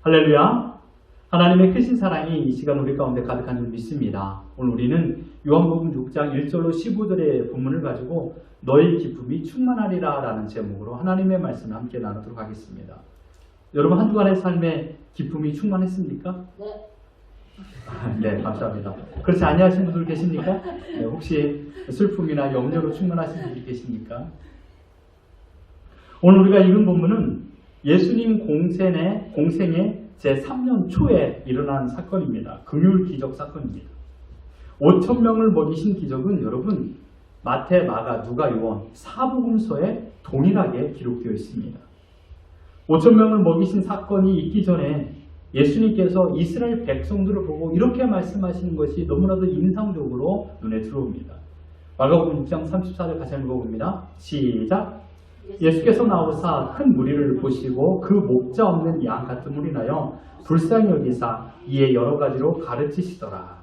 할렐루야. 하나님의 크신 사랑이 이 시간 우리 가운데 가득한 줄 믿습니다. 오늘 우리는 요한복음 6장 1절로 15절의 본문을 가지고 너의 기쁨이 충만하리라 라는 제목으로 하나님의 말씀을 함께 나누도록 하겠습니다. 여러분 한 주간의 삶에 기쁨이 충만했습니까? 네, 감사합니다. 그렇지 아니하신 분들 계십니까? 네, 혹시 슬픔이나 염려로 충만하신 분들이 계십니까? 오늘 우리가 읽은 본문은 예수님 공생의 제3년 초에 일어난 사건입니다. 긍휼 기적 사건입니다. 5,000명을 먹이신 기적은 여러분 마태, 마가, 누가, 요한 사복음서에 동일하게 기록되어 있습니다. 5,000명을 먹이신 사건이 있기 전에 예수님께서 이스라엘 백성들을 보고 이렇게 말씀하시는 것이 너무나도 인상적으로 눈에 들어옵니다. 마가복음 6장 34절 같이 읽어봅니다. 시작! 예수께서 나오사 큰 무리를 보시고 그 목자 없는 양 같음을 인하여 불쌍히 여기사 이에 여러 가지로 가르치시더라.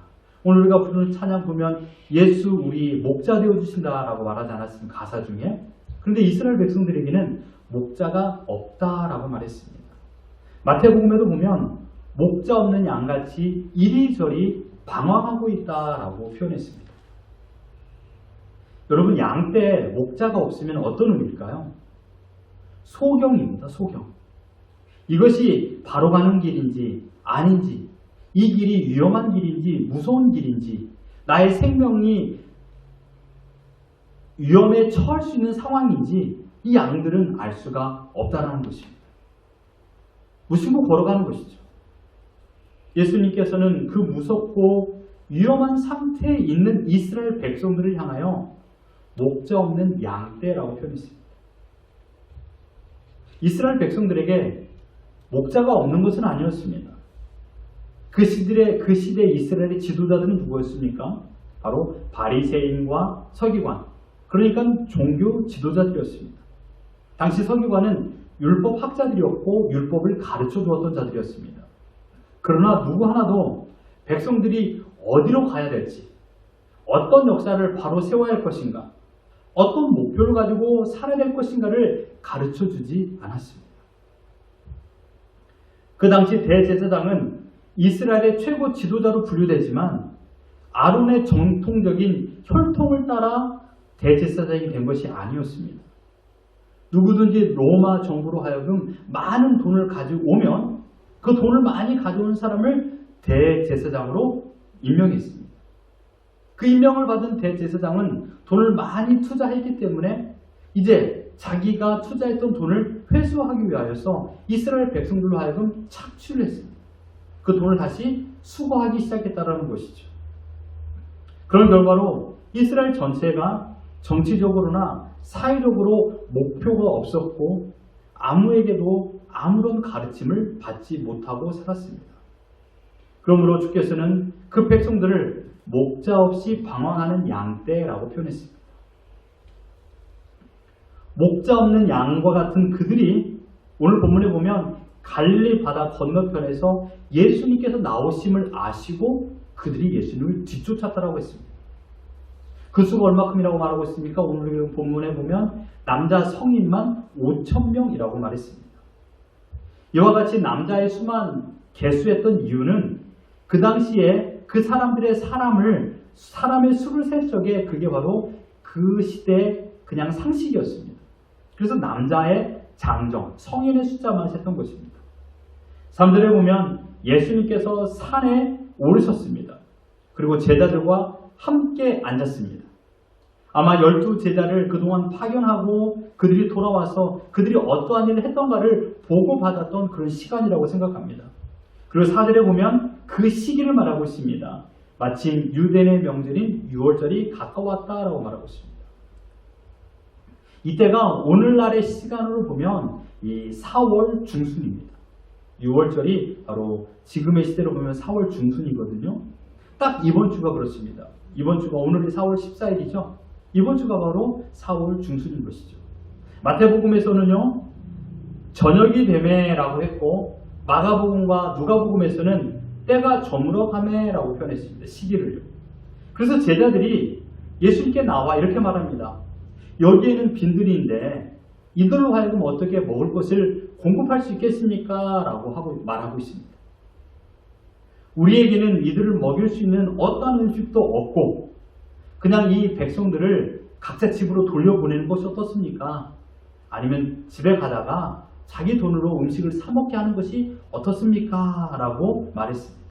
오늘 우리가 부르는 찬양 보면 예수 우리 목자 되어주신다라고 말하지 않았습니까? 가사 중에. 그런데 이스라엘 백성들에게는 목자가 없다라고 말했습니다. 마태복음에도 보면 목자 없는 양같이 이리저리 방황하고 있다라고 표현했습니다. 여러분 양떼에 목자가 없으면 어떤 의미일까요? 소경입니다. 소경. 이것이 바로 가는 길인지 아닌지, 이 길이 위험한 길인지 무서운 길인지, 나의 생명이 위험에 처할 수 있는 상황인지 이 양들은 알 수가 없다는 것입니다. 무심코 걸어가는 것이죠. 예수님께서는 그 무섭고 위험한 상태에 있는 이스라엘 백성들을 향하여 목자 없는 양떼라고 표현했습니다. 이스라엘 백성들에게 목자가 없는 것은 아니었습니다. 그 시대의 이스라엘의 지도자들은 누구였습니까? 바로 바리새인과 서기관, 그러니까 종교 지도자들이었습니다. 당시 서기관은 율법 학자들이었고 율법을 가르쳐 주었던 자들이었습니다. 그러나 누구 하나도 백성들이 어디로 가야 될지, 어떤 역사를 바로 세워야 할 것인가, 어떤 목표를 가지고 살아야 될 것인가를 가르쳐 주지 않았습니다. 그 당시 대제사장은 이스라엘의 최고 지도자로 분류되지만 아론의 정통적인 혈통을 따라 대제사장이 된 것이 아니었습니다. 누구든지 로마 정부로 하여금 많은 돈을 가지고 오면 그 돈을 많이 가져온 사람을 대제사장으로 임명했습니다. 그 임명을 받은 대제사장은 돈을 많이 투자했기 때문에 이제 자기가 투자했던 돈을 회수하기 위하여서 이스라엘 백성들로 하여금 착취를 했습니다. 그 돈을 다시 수거하기 시작했다는 것이죠. 그런 결과로 이스라엘 전체가 정치적으로나 사회적으로 목표가 없었고 아무에게도 아무런 가르침을 받지 못하고 살았습니다. 그러므로 주께서는 그 백성들을 목자 없이 방황하는 양떼라고 표현했습니다. 목자 없는 양과 같은 그들이 오늘 본문에 보면 갈릴리 바다 건너편에서 예수님께서 나오심을 아시고 그들이 예수님을 뒤쫓았다라고 했습니다. 그 수가 얼마큼이라고 말하고 있습니까? 오늘 본문에 보면 남자 성인만 5,000명이라고 말했습니다. 이와 같이 남자의 수만 개수했던 이유는 그 당시에 그 사람들의 사람의 수를 셀 적에 그게 바로 그 시대의 그냥 상식이었습니다. 그래서 남자의 장정, 성인의 숫자만 셌던 것입니다. 3절에 보면 예수님께서 산에 오르셨습니다. 그리고 제자들과 함께 앉았습니다. 아마 12제자를 그동안 파견하고 그들이 돌아와서 그들이 어떠한 일을 했던가를 보고받았던 그런 시간이라고 생각합니다. 그리고 4절에 보면 그 시기를 말하고 있습니다. 마침 유대인의 명절인 6월절이 가까웠다라고 말하고 있습니다. 이때가 오늘날의 시간으로 보면 이 4월 중순입니다. 6월절이 바로 지금의 시대로 보면 4월 중순이거든요. 딱 이번 주가 그렇습니다. 이번 주가 오늘이 4월 14일이죠. 이번 주가 바로 4월 중순인 것이죠. 마태복음에서는요, 저녁이 되매라고 했고 마가복음과 누가복음에서는 때가 저물어 가매라고 표현했습니다. 시기를요. 그래서 제자들이 예수님께 나와 이렇게 말합니다. 여기에는 빈들인데 이들로 하여금 어떻게 먹을 것을 공급할 수 있겠습니까? 라고 말하고 있습니다. 우리에게는 이들을 먹일 수 있는 어떠한 음식도 없고 그냥 이 백성들을 각자 집으로 돌려보내는 것이 어떻습니까? 아니면 집에 가다가 자기 돈으로 음식을 사 먹게 하는 것이 어떻습니까? 라고 말했습니다.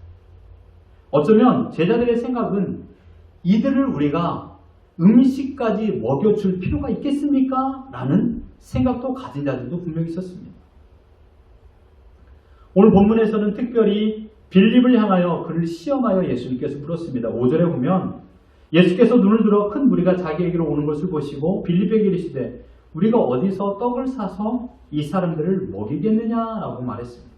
어쩌면 제자들의 생각은 이들을 우리가 음식까지 먹여줄 필요가 있겠습니까? 라는 생각도 가진 자들도 분명히 있었습니다. 오늘 본문에서는 특별히 빌립을 향하여 그를 시험하여 예수님께서 물었습니다. 5절에 보면 예수께서 눈을 들어 큰 무리가 자기에게로 오는 것을 보시고 빌립에게 이르시되 우리가 어디서 떡을 사서 이 사람들을 먹이겠느냐라고 말했습니다.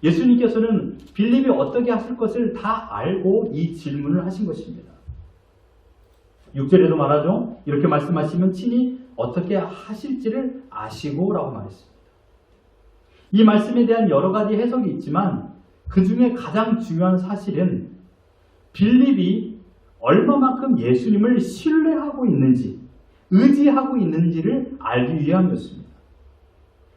예수님께서는 빌립이 어떻게 하실 것을 다 알고 이 질문을 하신 것입니다. 6절에도 말하죠. 이렇게 말씀하시면 친히 어떻게 하실지를 아시고 라고 말했습니다. 이 말씀에 대한 여러 가지 해석이 있지만 그 중에 가장 중요한 사실은 빌립이 얼마만큼 예수님을 신뢰하고 있는지 의지하고 있는지를 알기 위함이었습니다.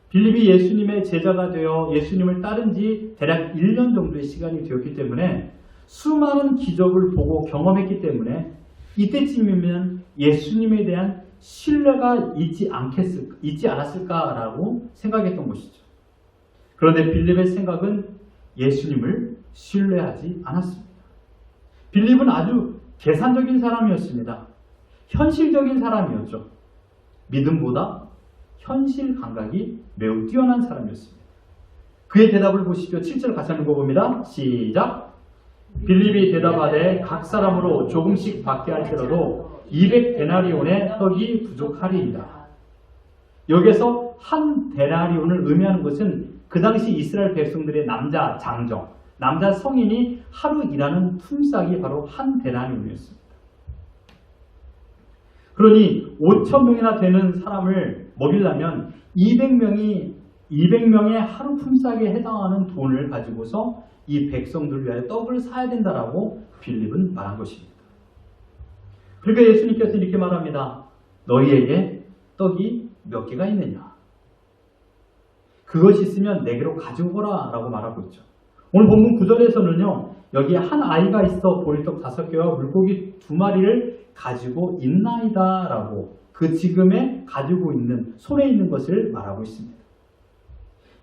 빌립이 예수님의 제자가 되어 예수님을 따른 지 대략 1년 정도의 시간이 되었기 때문에 수많은 기적을 보고 경험했기 때문에 이때쯤이면 예수님에 대한 신뢰가 있지 않았을까라고 생각했던 것이죠. 그런데 빌립의 생각은 예수님을 신뢰하지 않았습니다. 빌립은 아주 계산적인 사람이었습니다. 현실적인 사람이었죠. 믿음보다 현실 감각이 매우 뛰어난 사람이었습니다. 그의 대답을 보시죠. 7절 같이 한번 읽어봅니다. 시작. 빌립이 대답하되 각 사람으로 조금씩 받게 할지라도 200데나리온의 떡이 부족하리이다. 여기서 한 데나리온을 의미하는 것은 그 당시 이스라엘 백성들의 남자 장정, 남자 성인이 하루 일하는 품삯이 바로 한 데나리온이었습니다. 그러니 5,000명이나 되는 사람을 먹이려면 200명의 하루 품삯에 해당하는 돈을 가지고서 이 백성들을 위하여 떡을 사야 된다라고 빌립은 말한 것입니다. 그러니까 예수님께서 이렇게 말합니다. 너희에게 떡이 몇 개가 있느냐? 그것이 있으면 내게로 가져오거라 라고 말하고 있죠. 오늘 본문 9절에서는요. 여기에 한 아이가 있어 보리떡 5개와 물고기 2마리를 가지고 있나이다 라고 그 지금에 가지고 있는 손에 있는 것을 말하고 있습니다.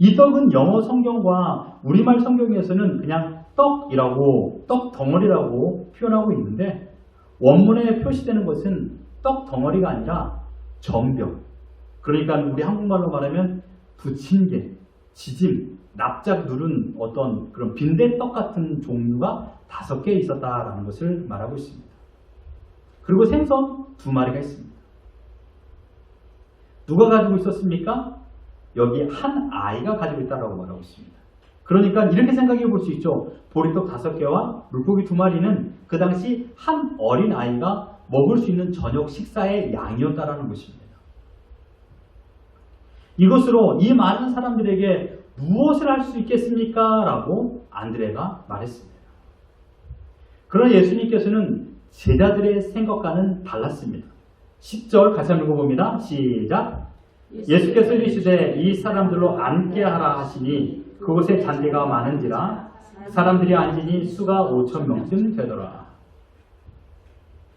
이 떡은 영어 성경과 우리말 성경에서는 그냥 떡이라고 떡 덩어리라고 표현하고 있는데 원문에 표시되는 것은 떡 덩어리가 아니라 전병. 그러니까 우리 한국말로 말하면 부침개, 지짐, 납작 누른 어떤 그런 빈대떡 같은 종류가 5개 있었다라는 것을 말하고 있습니다. 그리고 생선 2마리가 있습니다. 누가 가지고 있었습니까? 여기 한 아이가 가지고 있다라고 말하고 있습니다. 그러니까 이렇게 생각해 볼 수 있죠. 보리떡 5개와 물고기 2마리는 그 당시 한 어린 아이가 먹을 수 있는 저녁 식사의 양이었다라는 것입니다. 이것으로 이 많은 사람들에게 무엇을 할 수 있겠습니까? 라고 안드레가 말했습니다. 그러나 예수님께서는 제자들의 생각과는 달랐습니다. 10절 같이 한번 읽어봅니다. 시작. 예수께서 이르시되 이 사람들로 앉게 하라 하시니 그곳에 잔디가 많은지라 사람들이 앉으니 수가 5,000명쯤 되더라.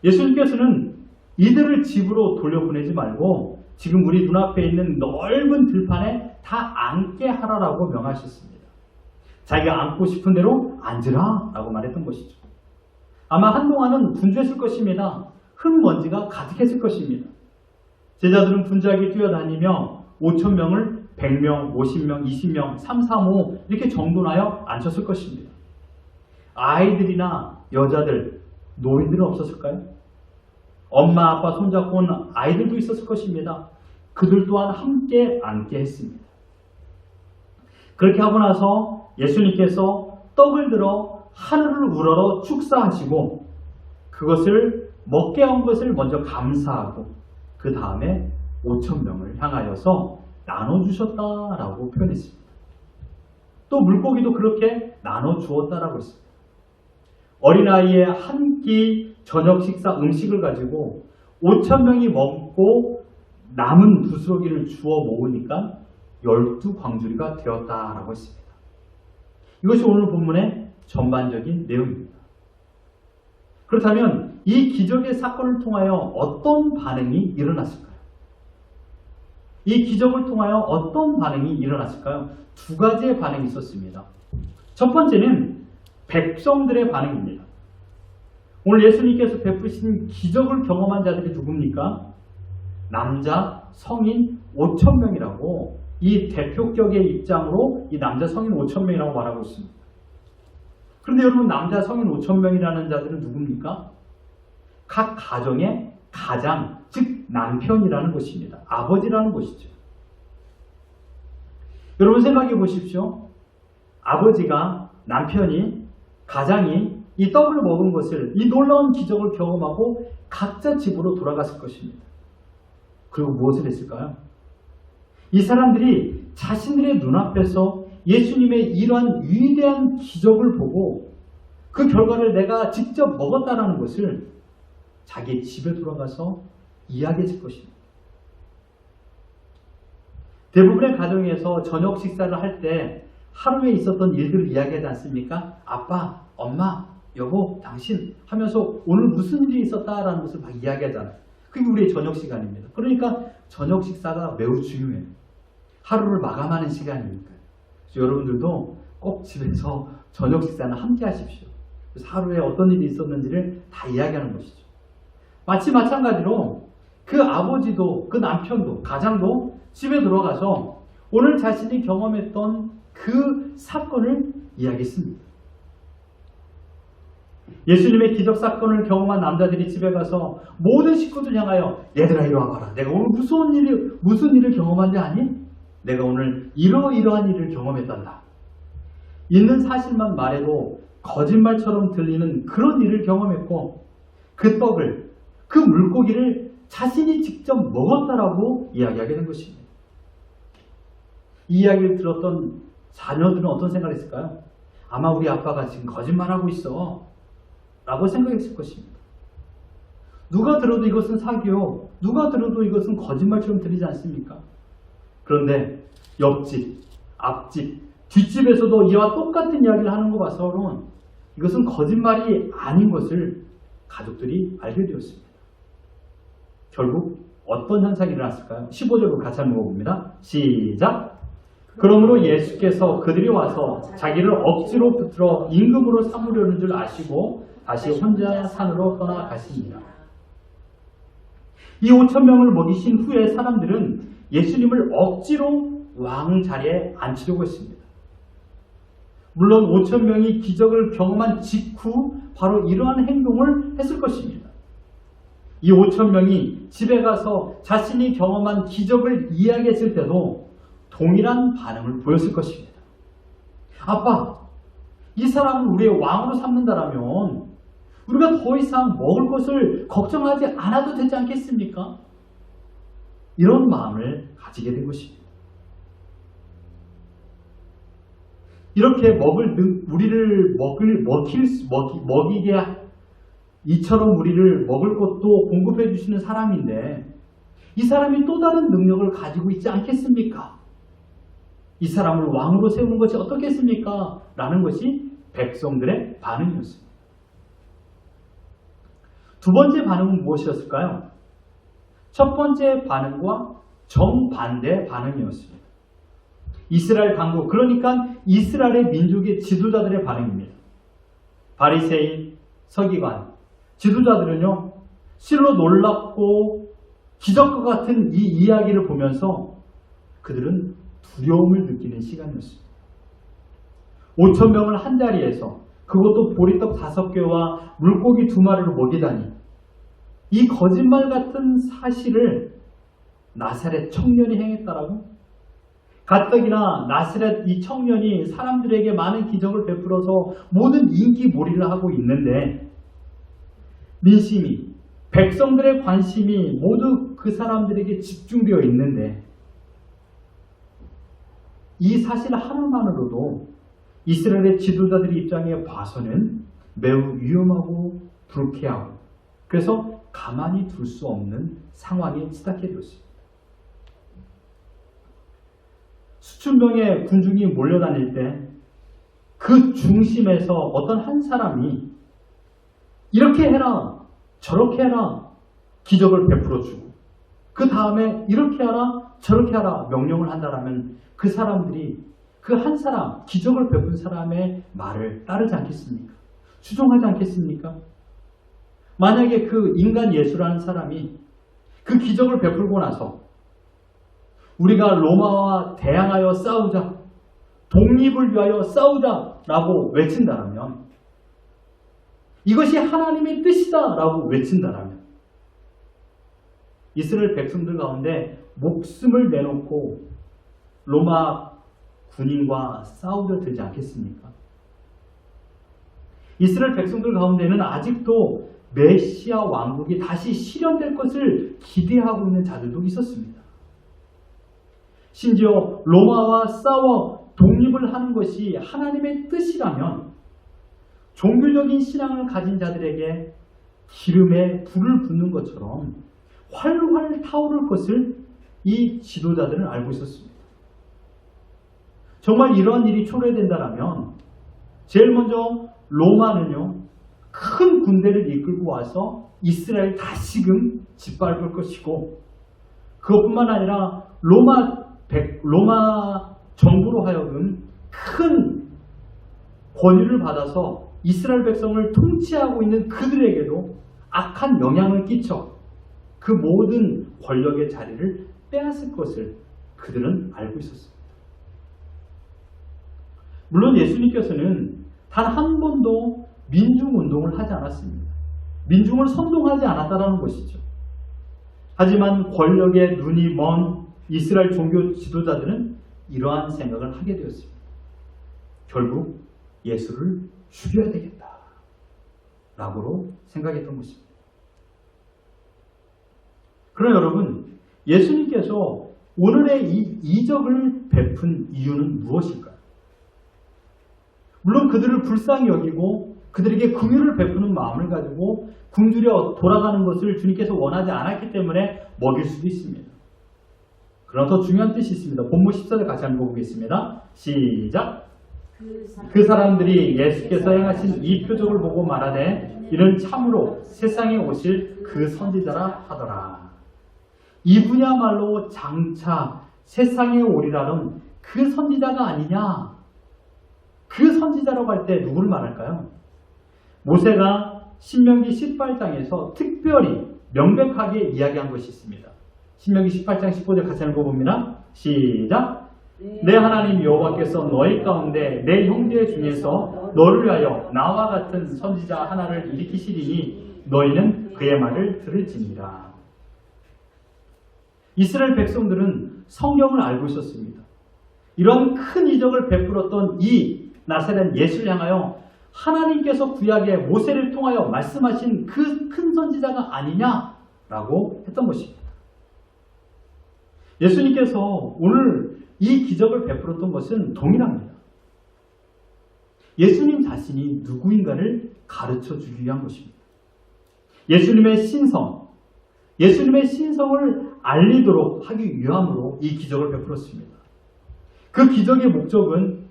예수님께서는 이들을 집으로 돌려보내지 말고 지금 우리 눈앞에 있는 넓은 들판에 다 앉게 하라라고 명하셨습니다. 자기가 앉고 싶은 대로 앉으라 라고 말했던 것이죠. 아마 한동안은 분주했을 것입니다. 흙먼지가 가득했을 것입니다. 제자들은 분주하게 뛰어다니며 5,000명을 100명, 50명, 20명, 3, 4, 5 이렇게 정돈하여 앉혔을 것입니다. 아이들이나 여자들, 노인들은 없었을까요? 엄마, 아빠 손잡고 온 아이들도 있었을 것입니다. 그들 또한 함께 앉게 했습니다. 그렇게 하고 나서 예수님께서 떡을 들어 하늘을 우러러 축사하시고 그것을 먹게 한 것을 먼저 감사하고 그 다음에 5,000명을 향하여서 나눠주셨다라고 표현했습니다. 또 물고기도 그렇게 나눠주었다라고 했습니다. 어린아이의 한 끼 저녁 식사 음식을 가지고 5,000명이 먹고 남은 부스러기를 주워 모으니까 12광주리가 되었다라고 했습니다. 이것이 오늘 본문의 전반적인 내용입니다. 그렇다면 이 기적의 사건을 통하여 어떤 반응이 일어났을까요? 이 기적을 통하여 어떤 반응이 일어났을까요? 두 가지의 반응이 있었습니다. 첫 번째는 백성들의 반응입니다. 오늘 예수님께서 베푸신 기적을 경험한 자들이 누굽니까? 남자 성인 5,000명이라고 이 대표격의 입장으로 이 남자 성인 5,000명이라고 말하고 있습니다. 그런데 여러분, 남자 성인 5,000명이라는 자들은 누굽니까? 각 가정의 가장, 즉 남편이라는 것입니다. 아버지라는 것이죠. 여러분 생각해 보십시오. 아버지가, 남편이, 가장이 이 떡을 먹은 것을, 이 놀라운 기적을 경험하고 각자 집으로 돌아갔을 것입니다. 그리고 무엇을 했을까요? 이 사람들이 자신들의 눈앞에서 예수님의 이러한 위대한 기적을 보고 그 결과를 내가 직접 먹었다라는 것을 자기 집에 돌아가서 이야기했을 것입니다. 대부분의 가정에서 저녁 식사를 할 때 하루에 있었던 일들을 이야기하지 않습니까? 아빠, 엄마, 여보, 당신 하면서 오늘 무슨 일이 있었다라는 것을 막 이야기하잖아요. 그게 우리의 저녁 시간입니다. 그러니까 저녁 식사가 매우 중요해요. 하루를 마감하는 시간이니까요. 그래서 여러분들도 꼭 집에서 저녁 식사는 함께 하십시오. 그래서 하루에 어떤 일이 있었는지를 다 이야기하는 것이죠. 마치 마찬가지로 그 아버지도, 그 남편도, 가장도 집에 들어가서 오늘 자신이 경험했던 그 사건을 이야기했습니다. 예수님의 기적 사건을 경험한 남자들이 집에 가서 모든 식구들 향하여 얘들아 이리 와봐라. 내가 오늘 무슨 일을 경험한지 아니? 내가 오늘 이러이러한 일을 경험했단다. 있는 사실만 말해도 거짓말처럼 들리는 그런 일을 경험했고 그 떡을, 그 물고기를 자신이 직접 먹었다라고 이야기하게 된 것입니다. 이 이야기를 들었던 자녀들은 어떤 생각을 했을까요? 아마 우리 아빠가 지금 거짓말하고 있어 라고 생각했을 것입니다. 누가 들어도 이것은 사기요, 누가 들어도 이것은 거짓말처럼 들리지 않습니까? 그런데 옆집, 앞집, 뒷집에서도 이와 똑같은 이야기를 하는 것 봐서는 이것은 거짓말이 아닌 것을 가족들이 알게 되었습니다. 결국 어떤 현상이 일어났을까요? 15절로 같이 한번 읽어봅니다. 시작! 그러므로 예수께서 그들이 와서 자기를 억지로 붙들어 임금으로 삼으려는 줄 아시고 다시 혼자 산으로 떠나가십니다. 이 5,000명을 먹이신 후에 사람들은 예수님을 억지로 왕 자리에 앉히려고 했습니다. 물론 5,000명이 기적을 경험한 직후 바로 이러한 행동을 했을 것입니다. 이 5,000명이 집에 가서 자신이 경험한 기적을 이야기했을 때도 동일한 반응을 보였을 것입니다. 아빠, 이 사람을 우리의 왕으로 삼는다라면 우리가 더 이상 먹을 것을 걱정하지 않아도 되지 않겠습니까? 이런 마음을 가지게 된 것입니다. 이렇게 우리를 먹이게 이처럼 우리를 먹을 것도 공급해 주시는 사람인데 이 사람이 또 다른 능력을 가지고 있지 않겠습니까? 이 사람을 왕으로 세우는 것이 어떻겠습니까? 라는 것이 백성들의 반응이었습니다. 두 번째 반응은 무엇이었을까요? 첫 번째 반응과 정반대 반응이었습니다. 이스라엘 강국, 그러니까 이스라엘의 민족의 지도자들의 반응입니다. 바리새인, 서기관, 지도자들은요, 실로 놀랍고 기적과 같은 이 이야기를 보면서 그들은 두려움을 느끼는 시간이었습니다. 5,000명을 한 자리에서, 그것도 보리떡 5개와 물고기 2마리로 먹이다니, 이 거짓말 같은 사실을 나사렛 청년이 행했다라고? 가뜩이나 나사렛 이 청년이 사람들에게 많은 기적을 베풀어서 모든 인기몰이를 하고 있는데 민심이, 백성들의 관심이 모두 그 사람들에게 집중되어 있는데 이 사실 하나만으로도 이스라엘의 지도자들의 입장에 봐서는 매우 위험하고 불쾌하고 그래서 가만히 둘 수 없는 상황에 치닫게 되었습니다. 수천 명의 군중이 몰려다닐 때 그 중심에서 어떤 한 사람이 이렇게 해라, 저렇게 해라 기적을 베풀어주고 그 다음에 이렇게 하라, 저렇게 하라 명령을 한다라면 그 사람들이 그 한 사람, 기적을 베푼 사람의 말을 따르지 않겠습니까? 추종하지 않겠습니까? 만약에 그 인간 예수라는 사람이 그 기적을 베풀고 나서 우리가 로마와 대항하여 싸우자, 독립을 위하여 싸우자라고 외친다라면, 이것이 하나님의 뜻이다라고 외친다라면 이스라엘 백성들 가운데 목숨을 내놓고 로마 군인과 싸우려 들지 않겠습니까? 이스라엘 백성들 가운데는 아직도 메시아 왕국이 다시 실현될 것을 기대하고 있는 자들도 있었습니다. 심지어 로마와 싸워 독립을 하는 것이 하나님의 뜻이라면 종교적인 신앙을 가진 자들에게 기름에 불을 붓는 것처럼 활활 타오를 것을 이 지도자들은 알고 있었습니다. 정말 이러한 일이 초래된다면 제일 먼저 로마는요, 큰 군대를 이끌고 와서 이스라엘 다시금 짓밟을 것이고, 그것뿐만 아니라 로마 정부로 하여금 큰 권위를 받아서 이스라엘 백성을 통치하고 있는 그들에게도 악한 영향을 끼쳐 그 모든 권력의 자리를 빼앗을 것을 그들은 알고 있었습니다. 물론 예수님께서는 단 한 번도 민중운동을 하지 않았습니다. 민중을 선동하지 않았다는 것이죠. 하지만 권력에 눈이 먼 이스라엘 종교 지도자들은 이러한 생각을 하게 되었습니다. 결국 예수를 죽여야 되겠다 라고 생각했던 것입니다. 그러나 여러분, 예수님께서 오늘의 이 이적을 베푼 이유는 무엇일까요? 물론 그들을 불쌍히 여기고 그들에게 긍휼을 베푸는 마음을 가지고 굶주려 돌아가는 것을 주님께서 원하지 않았기 때문에 먹일 수도 있습니다. 그러나 더 중요한 뜻이 있습니다. 본문 14절 같이 한번 보겠습니다. 시작! 그 사람들이 예수께서 행하신 이 표적을 보고 말하되 이는 참으로 세상에 오실 그 선지자라 하더라. 이분야말로 장차 세상에 오리라는 그 선지자가 아니냐? 그 선지자라고 할 때 누구를 말할까요? 모세가 신명기 18장에서 특별히 명백하게 이야기한 것이 있습니다. 신명기 18장 15절 같이 읽어봅니다. 시작! 내 하나님 여호와께서 너희 가운데 내 형제 중에서 너를 위하여 나와 같은 선지자 하나를 일으키시리니 너희는 그의 말을 들을지니라. 이스라엘 백성들은 성경을 알고 있었습니다. 이런 큰 이적을 베풀었던 이 나사렛 예수를 향하여 하나님께서 구약에 모세를 통하여 말씀하신 그 큰 선지자가 아니냐라고 했던 것입니다. 예수님께서 오늘 이 기적을 베풀었던 것은 동일합니다. 예수님 자신이 누구인가를 가르쳐 주기 위한 것입니다. 예수님의 신성을 알리도록 하기 위함으로 이 기적을 베풀었습니다. 그 기적의 목적은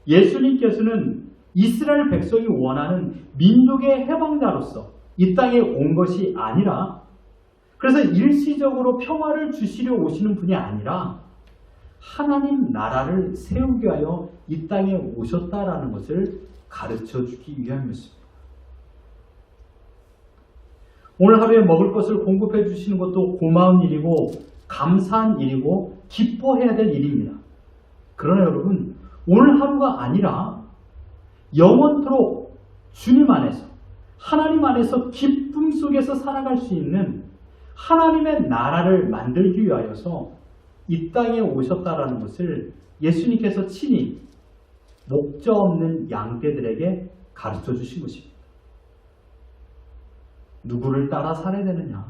예수님께서는 이스라엘 백성이 원하는 민족의 해방자로서 이 땅에 온 것이 아니라, 그래서 일시적으로 평화를 주시려 오시는 분이 아니라 하나님 나라를 세우기 위하여 이 땅에 오셨다라는 것을 가르쳐 주기 위함이었습니다. 오늘 하루에 먹을 것을 공급해 주시는 것도 고마운 일이고 감사한 일이고 기뻐해야 될 일입니다. 그러나 여러분, 오늘 하루가 아니라 영원토록 주님 안에서, 하나님 안에서 기쁨 속에서 살아갈 수 있는 하나님의 나라를 만들기 위하여서 이 땅에 오셨다라는 것을 예수님께서 친히 목자 없는 양떼들에게 가르쳐 주신 것입니다. 누구를 따라 살아야 되느냐?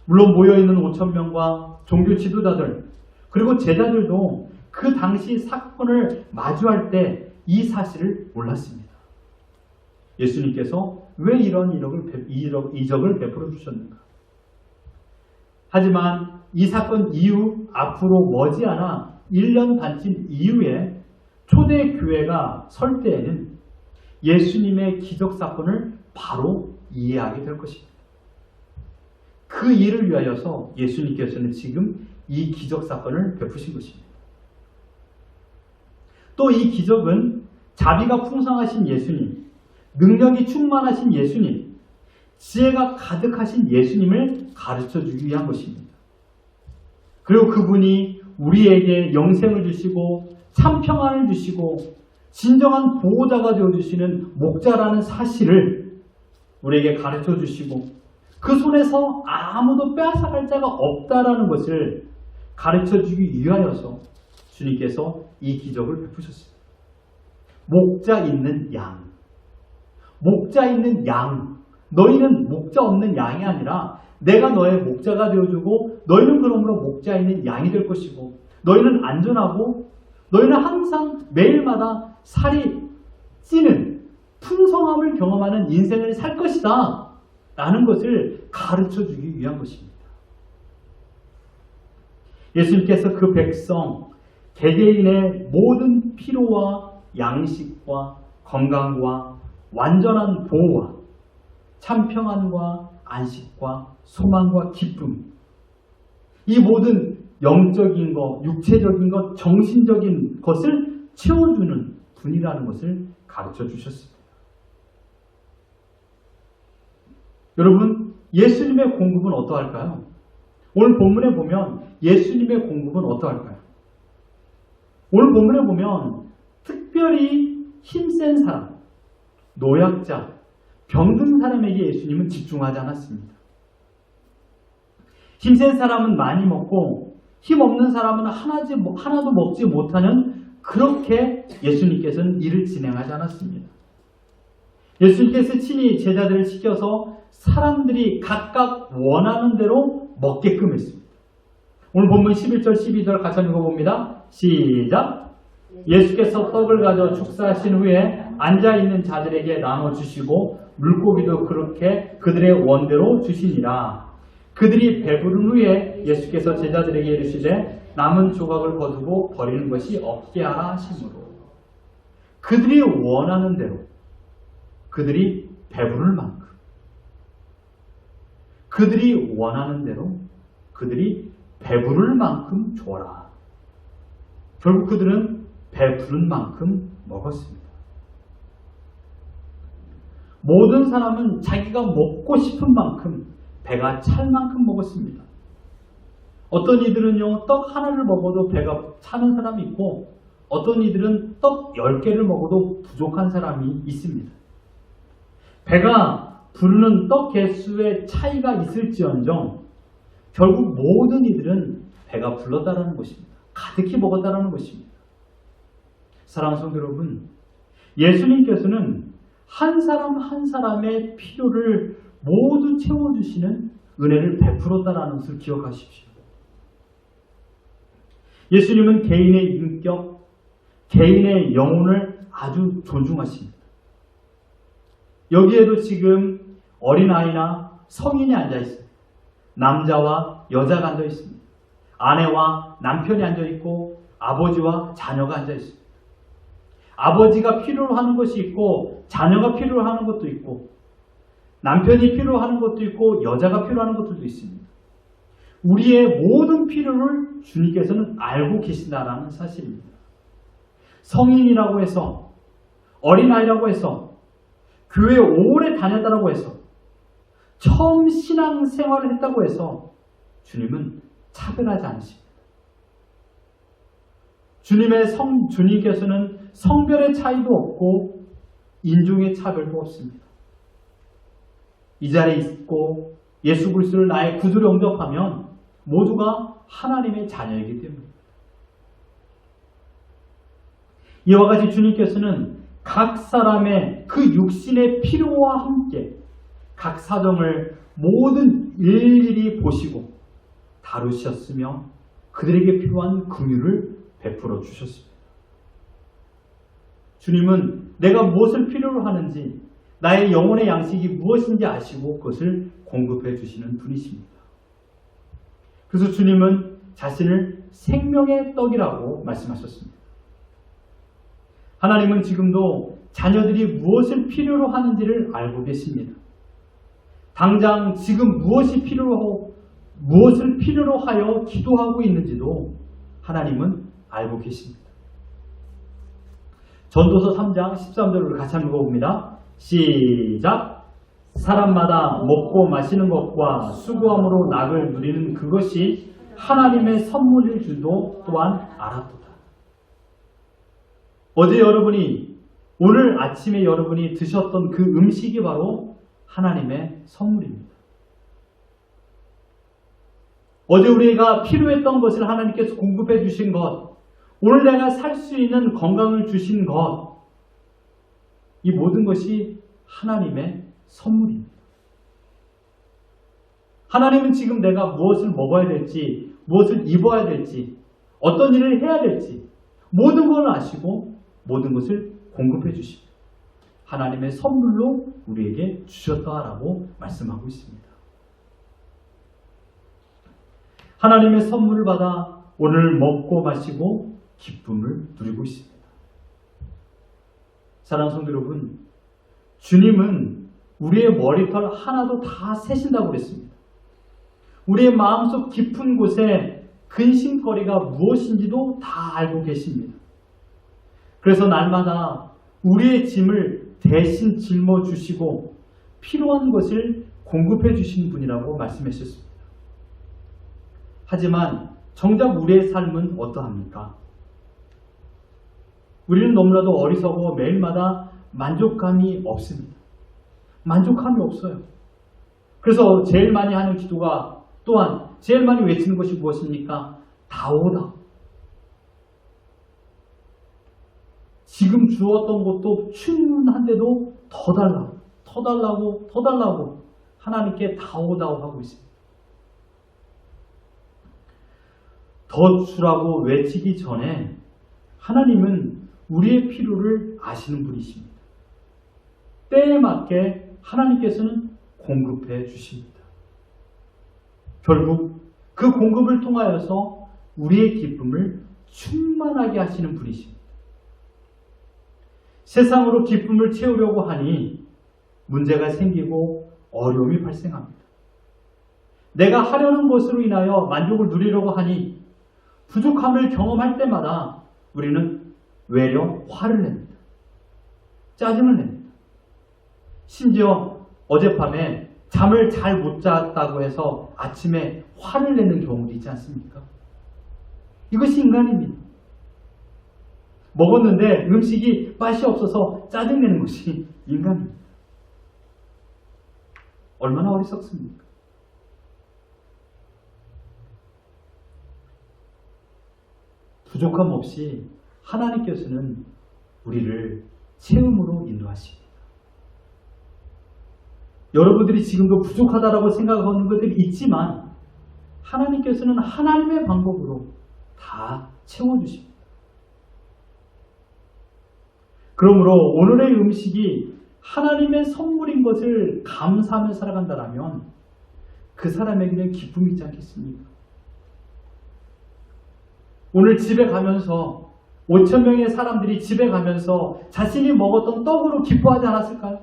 물론 모여있는 5,000명과 종교 지도자들 그리고 제자들도 그 당시 사건을 마주할 때 이 사실을 몰랐습니다. 예수님께서 왜 이런 이적을 베풀어 주셨는가? 하지만 이 사건 이후 앞으로 머지않아 1년 반쯤 이후에 초대교회가 설 때에는 예수님의 기적사건을 바로 이해하게 될 것입니다. 그 일을 위하여서 예수님께서는 지금 이 기적사건을 베푸신 것입니다. 또 이 기적은 자비가 풍성하신 예수님, 능력이 충만하신 예수님, 지혜가 가득하신 예수님을 가르쳐주기 위한 것입니다. 그리고 그분이 우리에게 영생을 주시고 참 평안을 주시고 진정한 보호자가 되어주시는 목자라는 사실을 우리에게 가르쳐주시고 그 손에서 아무도 빼앗아갈 자가 없다라는 것을 가르쳐주기 위하여서 주님께서 이 기적을 베푸셨습니다. 목자 있는 양. 목자 있는 양. 너희는 목자 없는 양이 아니라 내가 너의 목자가 되어주고 너희는 그러므로 목자 있는 양이 될 것이고 너희는 안전하고 너희는 항상 매일마다 살이 찌는 풍성함을 경험하는 인생을 살 것이다 라는 것을 가르쳐주기 위한 것입니다. 예수님께서 그 백성 개개인의 모든 필요와 양식과 건강과 완전한 보호와 참 평안과 안식과 소망과 기쁨, 이 모든 영적인 것, 육체적인 것, 정신적인 것을 채워주는 분이라는 것을 가르쳐 주셨습니다. 여러분, 예수님의 공급은 어떠할까요? 오늘 본문에 보면 예수님의 공급은 어떠할까요? 오늘 본문에 보면 특별히 힘센 사람, 노약자, 병든 사람에게 예수님은 집중하지 않았습니다. 힘센 사람은 많이 먹고 힘없는 사람은 하나도 먹지 못하는 그렇게 예수님께서는 일을 진행하지 않았습니다. 예수님께서 친히 제자들을 시켜서 사람들이 각각 원하는 대로 먹게끔 했습니다. 오늘 본문 11절 12절 같이 읽어봅니다. 시작! 예수께서 떡을 가져 축사하신 후에 앉아있는 자들에게 나눠주시고 물고기도 그렇게 그들의 원대로 주시니라. 그들이 배부른 후에 예수께서 제자들에게 이르시되 남은 조각을 거두고 버리는 것이 없게 하라 하시므로 그들이 원하는 대로 그들이 배부를 만큼 그들이 원하는 대로 그들이 배부를 만큼 줘라. 결국 그들은 배부른 만큼 먹었습니다. 모든 사람은 자기가 먹고 싶은 만큼 배가 찰 만큼 먹었습니다. 어떤 이들은요, 떡 하나를 먹어도 배가 차는 사람이 있고 어떤 이들은 떡 10개를 먹어도 부족한 사람이 있습니다. 배가 부르는 떡 개수의 차이가 있을지언정 결국 모든 이들은 배가 불렀다라는 것입니다. 가득히 먹었다라는 것입니다. 사랑하는 성도 여러분, 예수님께서는 한 사람 한 사람의 필요를 모두 채워주시는 은혜를 베풀었다라는 것을 기억하십시오. 예수님은 개인의 인격, 개인의 영혼을 아주 존중하십니다. 여기에도 지금 어린아이나 성인이 앉아있습니다. 남자와 여자가 앉아있습니다. 아내와 남편이 앉아있고 아버지와 자녀가 앉아있습니다. 아버지가 필요로 하는 것이 있고 자녀가 필요로 하는 것도 있고 남편이 필요로 하는 것도 있고 여자가 필요로 하는 것들도 있습니다. 우리의 모든 필요를 주님께서는 알고 계신다라는 사실입니다. 성인이라고 해서 어린아이라고 해서 교회에 오래 다녔다라고 해서 처음 신앙생활을 했다고 해서 주님은 차별하지 않으십니다. 주님께서는 성별의 차이도 없고 인종의 차별도 없습니다. 이 자리에 있고 예수 그리스도를 나의 구주로 영접하면 모두가 하나님의 자녀이기 때문입니다. 이와 같이 주님께서는 각 사람의 그 육신의 필요와 함께 각 사정을 모든 일일이 보시고 다루셨으며 그들에게 필요한 긍휼을 베풀어 주셨습니다. 주님은 내가 무엇을 필요로 하는지 나의 영혼의 양식이 무엇인지 아시고 그것을 공급해 주시는 분이십니다. 그래서 주님은 자신을 생명의 떡이라고 말씀하셨습니다. 하나님은 지금도 자녀들이 무엇을 필요로 하는지를 알고 계십니다. 당장 지금 무엇을 필요로 하여 기도하고 있는지도 하나님은 알고 계십니다. 전도서 3장 13절을 같이 한번 읽어봅니다. 시작! 사람마다 먹고 마시는 것과 수고함으로 낙을 누리는 그것이 하나님의 선물일 줄도 또한 알았도다. 어제 오늘 아침에 여러분이 드셨던 그 음식이 바로 하나님의 선물입니다. 어제 우리가 필요했던 것을 하나님께서 공급해 주신 것, 오늘 내가 살 수 있는 건강을 주신 것, 이 모든 것이 하나님의 선물입니다. 하나님은 지금 내가 무엇을 먹어야 될지, 무엇을 입어야 될지, 어떤 일을 해야 될지 모든 걸 아시고 모든 것을 공급해 주십니다. 하나님의 선물로 우리에게 주셨다라고 말씀하고 있습니다. 하나님의 선물을 받아 오늘 먹고 마시고 기쁨을 누리고 있습니다. 사랑하는 성도 여러분, 주님은 우리의 머리털 하나도 다 세신다고 그랬습니다. 우리의 마음속 깊은 곳에 근심거리가 무엇인지도 다 알고 계십니다. 그래서 날마다 우리의 짐을 대신 짊어주시고 필요한 것을 공급해 주시는 분이라고 말씀하셨습니다. 하지만 정작 우리의 삶은 어떠합니까? 우리는 너무나도 어리석어 매일마다 만족감이 없습니다. 만족감이 없어요. 그래서 제일 많이 하는 기도가 또한 제일 많이 외치는 것이 무엇입니까? 다오다. 지금 주었던 것도 충분한데도 더 달라고, 더 달라고, 더 달라고 하나님께 다오다오 하고 있습니다. 더 주라고 외치기 전에 하나님은 우리의 필요를 아시는 분이십니다. 때에 맞게 하나님께서는 공급해 주십니다. 결국 그 공급을 통하여서 우리의 기쁨을 충만하게 하시는 분이십니다. 세상으로 기쁨을 채우려고 하니 문제가 생기고 어려움이 발생합니다. 내가 하려는 것으로 인하여 만족을 누리려고 하니 부족함을 경험할 때마다 우리는 외려 화를 냅니다. 짜증을 냅니다. 심지어 어젯밤에 잠을 잘 못 잤다고 해서 아침에 화를 내는 경우도 있지 않습니까? 이것이 인간입니다. 먹었는데 음식이 맛이 없어서 짜증내는 것이 인간입니다. 얼마나 어리석습니까? 부족함 없이 하나님께서는 우리를 채움으로 인도하십니다. 여러분들이 지금도 부족하다라고 생각하는 것들이 있지만 하나님께서는 하나님의 방법으로 다 채워주십니다. 그러므로 오늘의 음식이 하나님의 선물인 것을 감사하며 살아간다면 그 사람에게는 기쁨이 있지 않겠습니까? 오늘 집에 가면서 5,000명의 사람들이 집에 가면서 자신이 먹었던 떡으로 기뻐하지 않았을까요?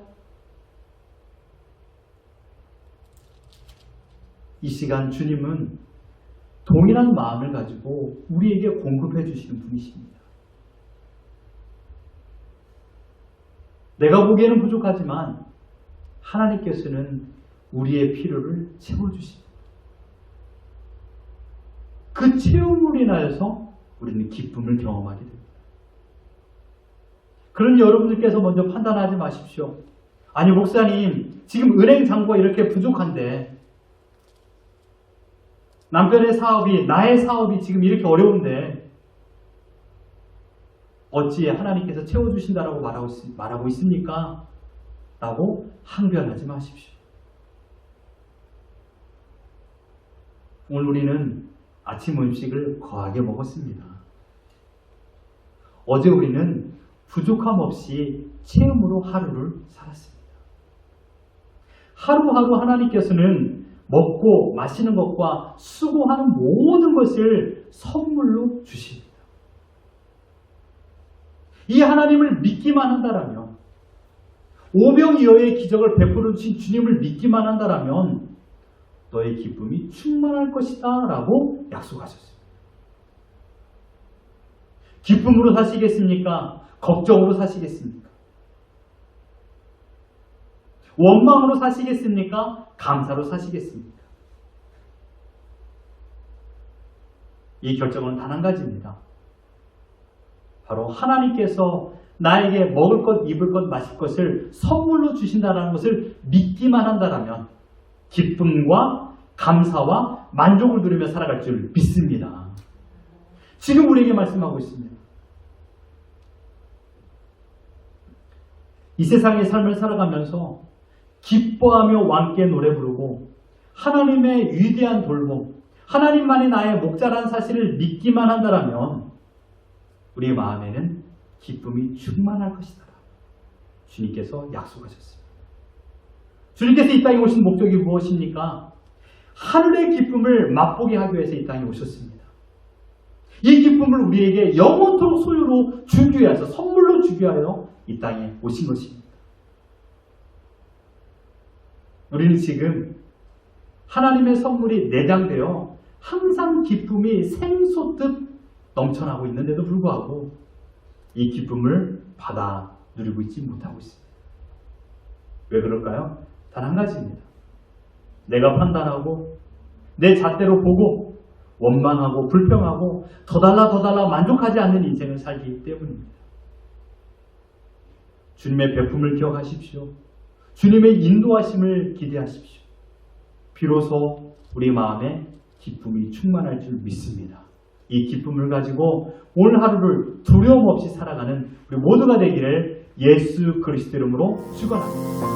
이 시간 주님은 동일한 마음을 가지고 우리에게 공급해 주시는 분이십니다. 내가 보기에는 부족하지만 하나님께서는 우리의 필요를 채워주십니다. 그 채움으로 인하여서 우리는 기쁨을 경험하게 됩니다. 그러니 여러분들께서 먼저 판단하지 마십시오. 아니 목사님, 지금 은행 잔고가 이렇게 부족한데 남편의 사업이, 나의 사업이 지금 이렇게 어려운데 어찌 하나님께서 채워주신다라고 말하고 있습니까? 라고 항변하지 마십시오. 오늘 우리는 아침 음식을 거하게 먹었습니다. 어제 우리는 부족함 없이 체험으로 하루를 살았습니다. 하루하루 하나님께서는 먹고 마시는 것과 수고하는 모든 것을 선물로 주십니다. 이 하나님을 믿기만 한다라면, 오병이어의 기적을 베풀어 주신 주님을 믿기만 한다라면 너의 기쁨이 충만할 것이다 라고 약속하셨습니다. 기쁨으로 사시겠습니까? 걱정으로 사시겠습니까? 원망으로 사시겠습니까? 감사로 사시겠습니까? 이 결정은 단 한 가지입니다. 바로 하나님께서 나에게 먹을 것, 입을 것, 마실 것을 선물로 주신다는 것을 믿기만 한다면 기쁨과 감사와 만족을 누리며 살아갈 줄 믿습니다. 지금 우리에게 말씀하고 있습니다. 이 세상의 삶을 살아가면서 기뻐하며 왕께 노래 부르고 하나님의 위대한 돌봄, 하나님만이 나의 목자라는 사실을 믿기만 한다면 우리 마음에는 기쁨이 충만할 것이다. 주님께서 약속하셨습니다. 주님께서 이 땅에 오신 목적이 무엇입니까? 하늘의 기쁨을 맛보게 하기 위해서 이 땅에 오셨습니다. 이 기쁨을 우리에게 영원토록 소유로 주기 위해서, 선물로 주기 위하여 이 땅에 오신 것입니다. 우리는 지금 하나님의 선물이 내장되어 항상 기쁨이 샘솟듯 넘쳐나고 있는데도 불구하고 이 기쁨을 받아 누리고 있지 못하고 있습니다. 왜 그럴까요? 단 한 가지입니다. 내가 판단하고 내 잣대로 보고 원망하고 불평하고 더 달라 만족하지 않는 인생을 살기 때문입니다. 주님의 베품을 기억하십시오. 주님의 인도하심을 기대하십시오. 비로소 우리 마음에 기쁨이 충만할 줄 믿습니다. 이 기쁨을 가지고 오늘 하루를 두려움 없이 살아가는 우리 모두가 되기를 예수 그리스도 이름으로 축원합니다.